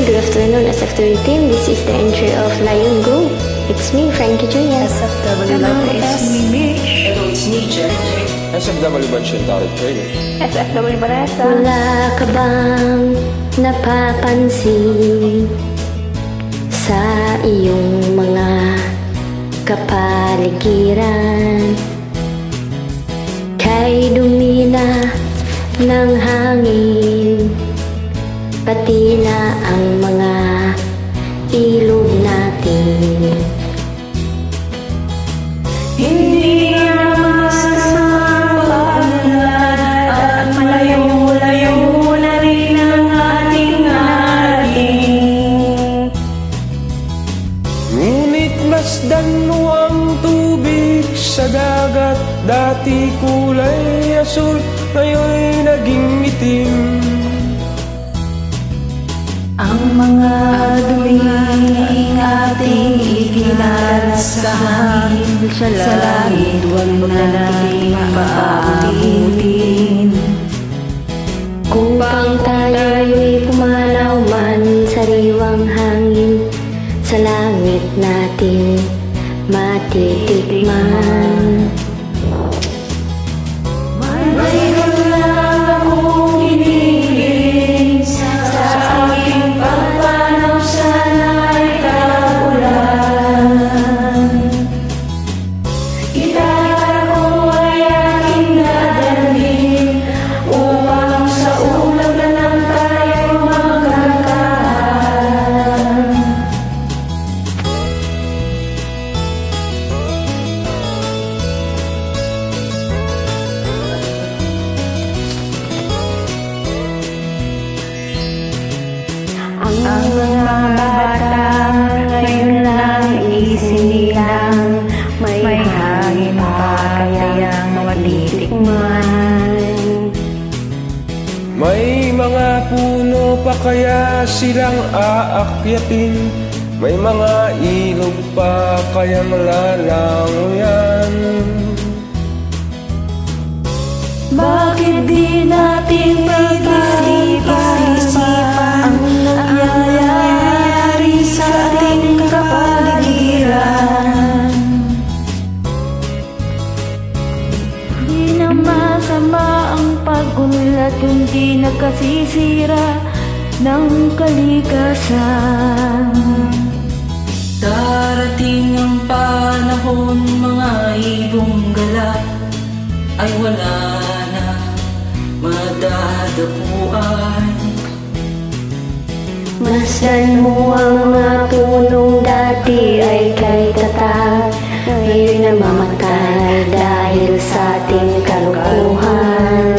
good afternoon SFW team. This is the entry of Lion Group. It's me, Frankie Jr. SFW Love is me, Hello, it's me, Jerry. SFW Banshintari Training. SFW Vanessa. Wala ka bang napapansin sa iyong mga kapaligiran? Kay dumi na ng hangin, pati na ang mga ilog natin. Hindi na masasapalan at malayo-layo na rin ang ating narating. Ngunit masdan mo ang tubig sa dagat. Dati kulay asul, ngayon'y naging itim. Ang mga duming ating ikinalas sa hangin sa langit, huwag na nating paabutin. Upang tayo'y pumalaw man, sariwang hangin sa langit natin matitikman. Mayroon lang akong hinihiling sa aking pagpanaw, sana ay tag-ulan. Gitara ko ay aking dadalhin upang sa ulap na lang tayo magkakaan. Ang mga bata ngayon lang isinilang, may hangin pa kayang matitikman. May mga puno pa kaya silang aakyatin. May mga ilog pa kayang lalanguyan. Bakit di natin pag-isipan ang nangyayari sa ating kapaligiran? Di na masama ang pag-unlad kung di nakasisira ng kalikasan. Darating ang panahon, mga ibong gala ay wala na madadapuan. Masdan mo ang mga punong dati ay kay tatag, ngayon na mamatay dahil sa ating kalukuhan.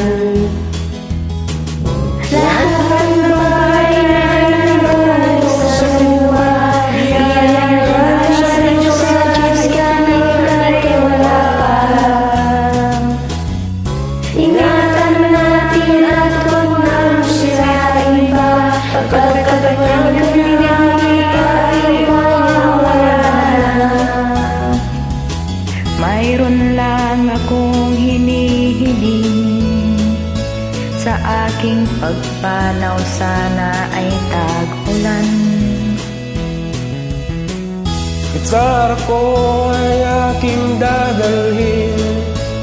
Lahat ng bagay na nagulog sa lupa, biyayang galing sa Diyos sa Diyos ka naglagay wala pa. Ingatan natin at huwag nang sirain pa, pagkat magaling ang ipa'y mawawala na. Mayroon lang akong hinihiling sa aking pagpanaw, sana ay tag-ulan. Gitara ko ay aking dadalhin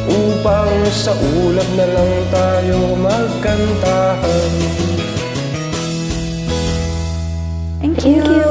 upang sa ulap na lang tayo magkantahan. Thank you.